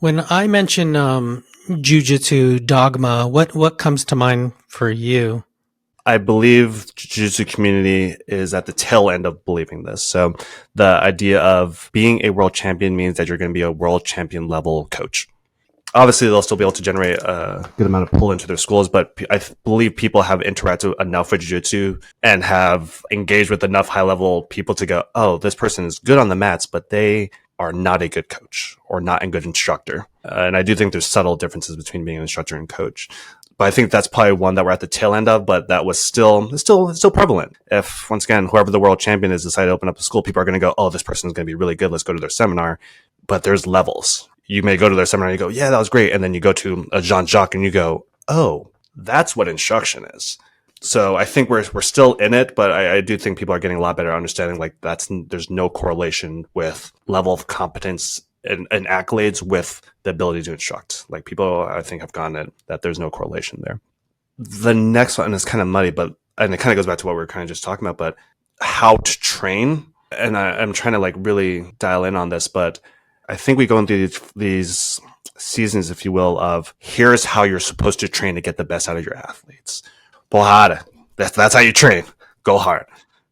When I mention Jiu Jitsu Dogma, what comes to mind for you? I believe Jiu-Jitsu community is at the tail end of believing this. So the idea of being a world champion means that you're going to be a world champion level coach. Obviously, they'll still be able to generate a good amount of pull into their schools, but I believe people have interacted enough with jiu-jitsu and have engaged with enough high-level people to go, oh, this person is good on the mats, but they are not a good coach or not a good instructor. And I do think there's subtle differences between being an instructor and coach. But I think that's probably one that we're at the tail end of, but that was still prevalent. If, once again, whoever the world champion is decided to open up a school, people are going to go, oh, this person is going to be really good. Let's go to their seminar. But there's levels. You may go to their seminar and you go, yeah, that was great. And then you go to a Jean-Jacques and you go, oh, that's what instruction is. So I think we're still in it, but I do think people are getting a lot better at understanding like there's no correlation with level of competence and accolades with the ability to instruct. Like people, I think, have gotten it that there's no correlation there. The next one is kind of muddy, and it kind of goes back to what we were kind of just talking about, but how to train. And I'm trying to like really dial in on this, but I think we go into these seasons, if you will, of here's how you're supposed to train to get the best out of your athletes. Porrada. That's how you train. Go hard.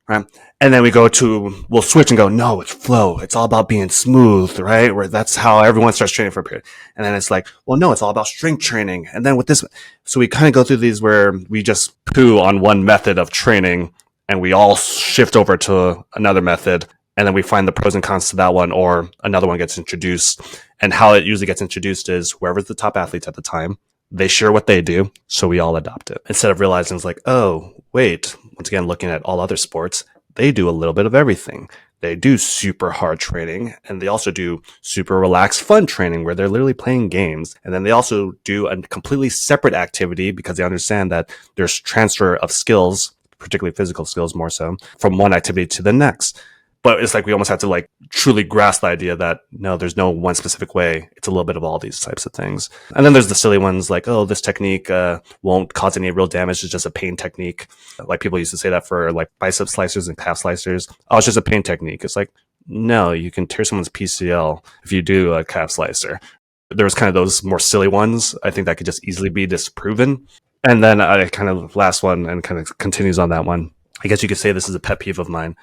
Right? And then we'll switch and go, no, it's flow. It's all about being smooth, right? Where that's how everyone starts training for a period. And then it's like, well, no, it's all about strength training. And then with this, so we kind of go through these where we just poo on one method of training and we all shift over to another method. And then we find the pros and cons to that one, or another one gets introduced. And how it usually gets introduced is whoever's the top athletes at the time, they share what they do, so we all adopt it. Instead of realizing it's like, oh, wait, once again, looking at all other sports, they do a little bit of everything. They do super hard training, and they also do super relaxed, fun training where they're literally playing games. And then they also do a completely separate activity because they understand that there's transfer of skills, particularly physical skills more so, from one activity to the next. But it's like we almost have to like truly grasp the idea that no, there's no one specific way. It's a little bit of all these types of things. And then there's the silly ones like, oh, this technique won't cause any real damage. It's just a pain technique. Like people used to say that for like bicep slicers and calf slicers. Oh, it's just a pain technique. It's like, no, you can tear someone's PCL if you do a calf slicer. There was kind of those more silly ones. I think that could just easily be disproven. And then I kind of last one and kind of continues on that one. I guess you could say this is a pet peeve of mine.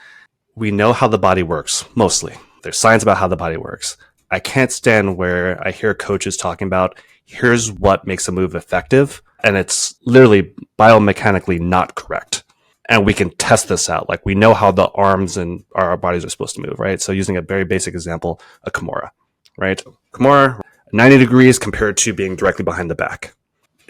We know how the body works, mostly. There's science about how the body works. I can't stand where I hear coaches talking about, here's what makes a move effective, and it's literally biomechanically not correct. And we can test this out. Like, we know how the arms and our bodies are supposed to move, right? So using a very basic example, a Kimura, right? Kimura, 90 degrees compared to being directly behind the back.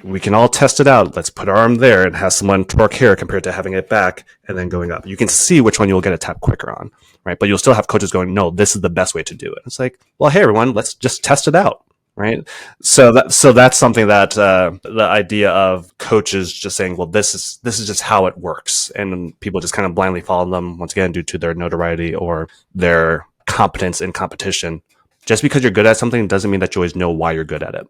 We can all test it out. Let's put our arm there and have someone torque here compared to having it back and then going up. You can see which one you'll get a tap quicker on, right? But you'll still have coaches going, no, this is the best way to do it. It's like, well, hey, everyone, let's just test it out, right? So that's something that the idea of coaches just saying, well, this is just how it works. And people just kind of blindly follow them, once again, due to their notoriety or their competence in competition. Just because you're good at something doesn't mean that you always know why you're good at it.